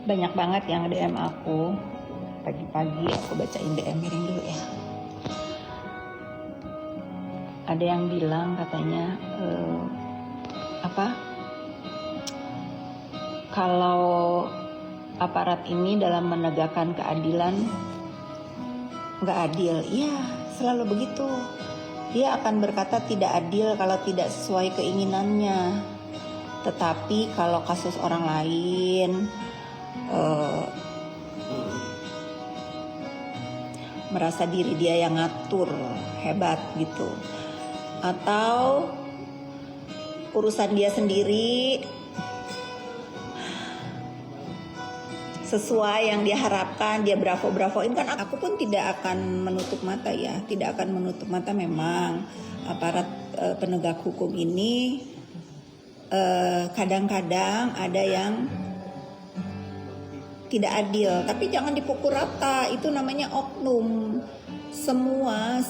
Banyak banget yang DM aku. Pagi-pagi aku bacain DM miring dulu ya. Ada yang bilang katanya kalau aparat ini dalam menegakkan keadilan nggak adil. Iya, selalu begitu. Dia akan berkata tidak adil kalau tidak sesuai keinginannya. Tetapi kalau kasus orang lain merasa diri dia yang ngatur, hebat gitu, atau urusan dia sendiri sesuai yang dia harapkan, dia bravo-bravoin, kan aku pun tidak akan menutup mata ya, tidak akan menutup mata. Memang aparat penegak hukum ini kadang-kadang ada yang tidak adil, tapi jangan dipukul rata, itu namanya oknum. Semua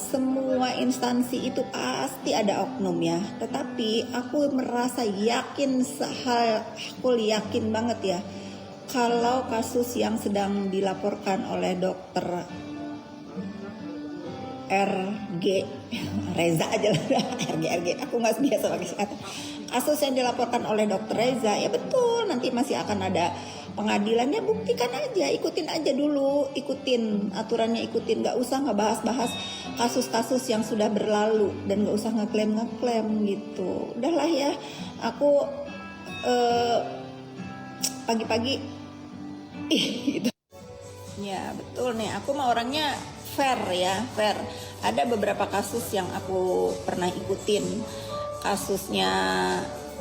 instansi itu pasti ada oknum ya, tetapi aku merasa yakin, aku yakin banget ya, kalau kasus yang sedang dilaporkan oleh dokter RG, Reza aja lah, RG, aku nggak biasa pakai kata. Kasus yang dilaporkan oleh dokter Reza, ya betul, nanti masih akan ada pengadilannya, buktikan aja, ikutin aja dulu, ikutin aturannya, ikutin, nggak usah ngebahas-bahas kasus-kasus yang sudah berlalu, dan nggak usah ngeklaim gitu. Udahlah ya, aku pagi-pagi gitu. Ya betul nih, aku mah orangnya fair ya, fair. Ada beberapa kasus yang aku pernah ikutin, kasusnya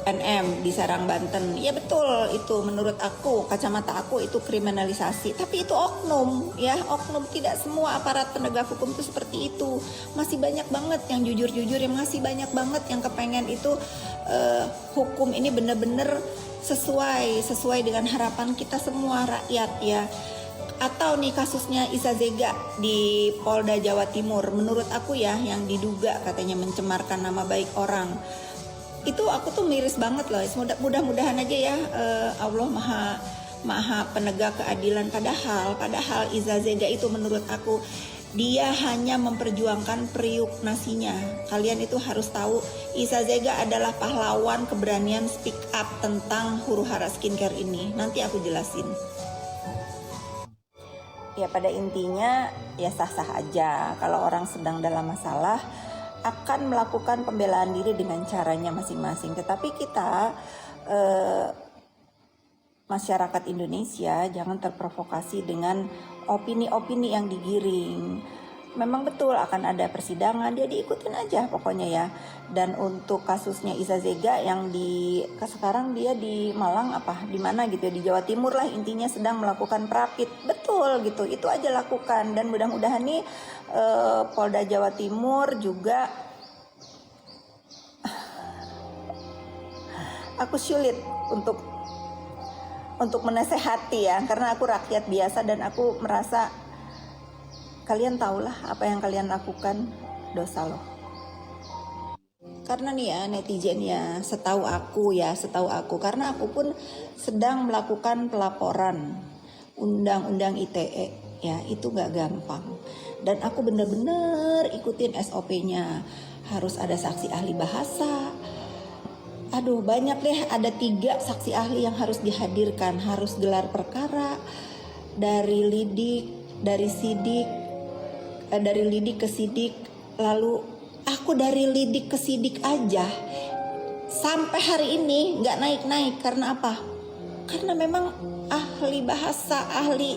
NM di Serang, Banten. Ya betul, itu menurut aku, kacamata aku itu kriminalisasi. Tapi itu oknum ya, oknum. Tidak semua aparat penegak hukum itu seperti itu. Masih banyak banget yang jujur-jujur, yang masih banyak banget yang kepengen itu hukum ini benar-benar sesuai dengan harapan kita semua rakyat ya. Atau nih kasusnya Isa Zega di Polda Jawa Timur, menurut aku ya, yang diduga katanya mencemarkan nama baik orang. Itu aku tuh miris banget loh. Mudah-mudahan aja ya, Allah maha penegak keadilan. Padahal Iza Zega itu menurut aku, dia hanya memperjuangkan periuk nasinya. Kalian itu harus tahu, Iza Zega adalah pahlawan keberanian speak up tentang huru-hara skincare ini. Nanti aku jelasin. Ya pada intinya ya sah-sah aja kalau orang sedang dalam masalah akan melakukan pembelaan diri dengan caranya masing-masing. Tetapi kita masyarakat Indonesia jangan terprovokasi dengan opini-opini yang digiring. Memang betul akan ada persidangan, dia diikutin aja pokoknya ya. Dan untuk kasusnya Isa Zega yang sekarang dia di Malang di mana gitu ya, di Jawa Timur lah intinya, sedang melakukan perapit. Betul gitu, itu aja lakukan. Dan mudah-mudahan nih Polda Jawa Timur juga, aku sulit untuk menasehati ya, karena aku rakyat biasa dan aku merasa kalian tahulah apa yang kalian lakukan dosa loh. Karena nih ya netizen ya, setahu aku, karena aku pun sedang melakukan pelaporan undang-undang ITE ya, itu gak gampang. Dan aku bener-bener ikutin SOP-nya, harus ada saksi ahli bahasa. Aduh banyak deh, ada 3 saksi ahli yang harus dihadirkan, harus gelar perkara, dari lidik ke sidik. Lalu aku dari lidik ke sidik aja sampai hari ini gak naik-naik. Karena apa? Karena memang ahli bahasa, ahli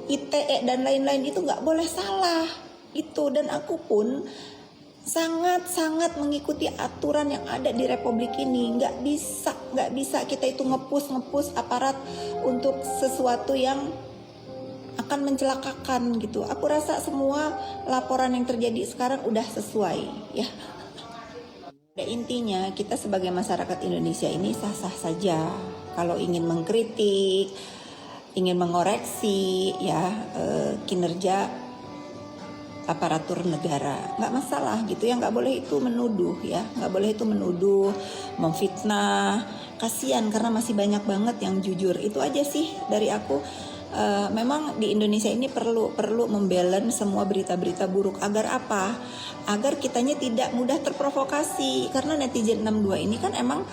ITE dan lain-lain itu gak boleh salah itu. Dan aku pun sangat-sangat mengikuti aturan yang ada di Republik ini. Gak bisa kita itu nge-push aparat untuk sesuatu yang akan mencelakakan gitu. Aku rasa semua laporan yang terjadi sekarang udah sesuai ya. Pada intinya kita sebagai masyarakat Indonesia ini sah-sah saja kalau ingin mengkritik, ingin mengoreksi ya kinerja aparatur negara, nggak masalah gitu ya. Nggak boleh itu menuduh ya, nggak boleh itu menuduh, memfitnah. kasihan karena masih banyak banget yang jujur. Itu aja sih dari aku. Memang di Indonesia ini perlu membalance semua berita-berita buruk. Agar apa? Agar kitanya tidak mudah terprovokasi. Karena netizen 62 ini kan emang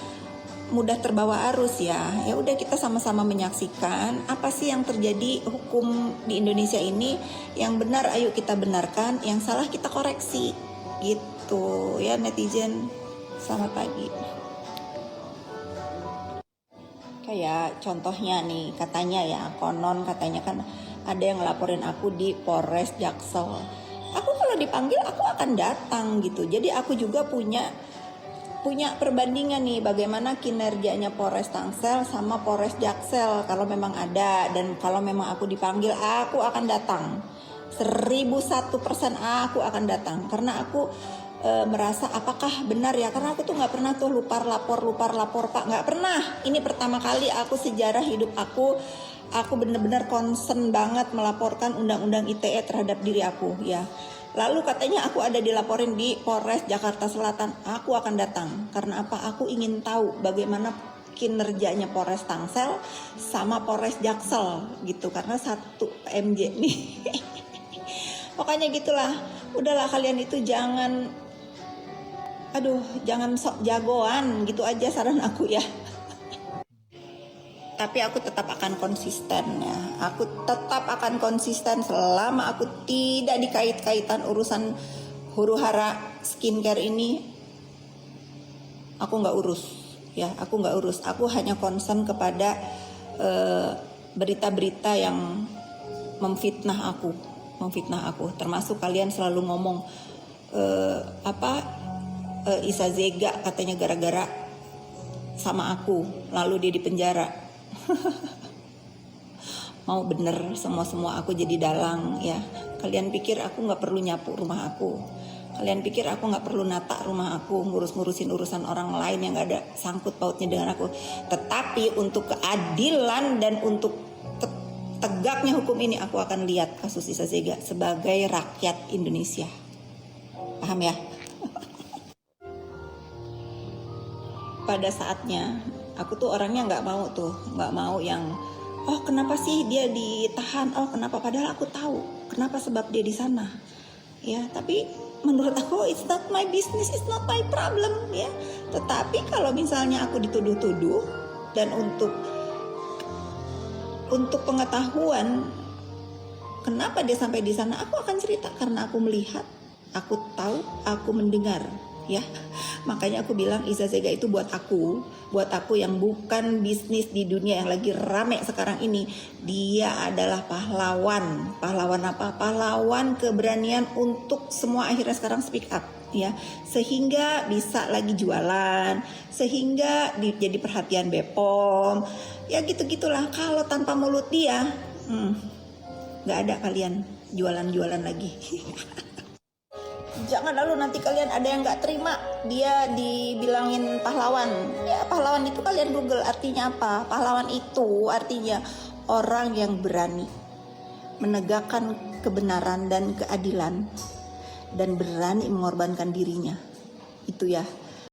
mudah terbawa arus ya. Ya udah, kita sama-sama menyaksikan apa sih yang terjadi hukum di Indonesia ini. Yang benar ayo kita benarkan, yang salah kita koreksi. Gitu ya netizen. Selamat pagi. Kayak contohnya nih, katanya ya, konon katanya kan ada yang ngelaporin aku di Polres Jaksel. Aku kalau dipanggil aku akan datang gitu. Jadi aku juga punya perbandingan nih bagaimana kinerjanya Polres Tangsel sama Polres Jaksel kalau memang ada, dan kalau memang aku dipanggil aku akan datang. 1001% aku akan datang karena aku merasa apakah benar ya, karena aku tuh nggak pernah tuh lupar lapor Pak, nggak pernah. Ini pertama kali aku sejarah hidup aku benar-benar concern banget melaporkan undang-undang ITE terhadap diri aku ya. Lalu katanya aku ada dilaporin di Polres Jakarta Selatan, aku akan datang karena apa? Aku ingin tahu bagaimana kinerjanya Polres Tangsel sama Polres Jaksel gitu, karena satu PMJ nih. Pokoknya gitulah, udahlah kalian itu jangan sok jagoan gitu aja saran aku ya. Tapi aku tetap akan konsisten ya. Aku tetap akan konsisten selama aku tidak dikait-kaitan urusan huru-hara skincare ini. Aku nggak urus ya, aku nggak urus. Aku hanya concern kepada berita-berita yang memfitnah aku. Termasuk kalian selalu ngomong Isa Zega katanya gara-gara sama aku lalu dia dipenjara. Mau bener semua aku jadi dalang ya. Kalian pikir aku nggak perlu nyapu rumah aku? Kalian pikir aku nggak perlu nata rumah aku, ngurusin urusan orang lain yang nggak ada sangkut pautnya dengan aku? Tetapi untuk keadilan dan untuk tegaknya hukum ini, aku akan lihat kasus Isa Zega sebagai rakyat Indonesia. Paham ya? Pada saatnya aku tuh orangnya nggak mau yang kenapa sih dia ditahan, kenapa, padahal aku tahu kenapa sebab dia di sana ya. Tapi menurut aku it's not my business, it's not my problem ya. Tetapi kalau misalnya aku dituduh-tuduh dan untuk pengetahuan kenapa dia sampai di sana, aku akan cerita karena aku melihat, aku tahu, aku mendengar ya. Makanya aku bilang Isa Zega itu buat aku yang bukan bisnis di dunia yang lagi rame sekarang ini. Dia adalah pahlawan apa? Pahlawan keberanian untuk semua akhirnya sekarang speak up ya, sehingga bisa lagi jualan, sehingga jadi perhatian BPOM ya, gitu-gitulah. Kalau tanpa mulut dia nggak ada kalian jualan lagi. Jangan lalu nanti kalian ada yang nggak terima dia dibilangin pahlawan. Ya pahlawan itu kalian Google artinya apa? Pahlawan itu artinya orang yang berani menegakkan kebenaran dan keadilan dan berani mengorbankan dirinya. Itu ya.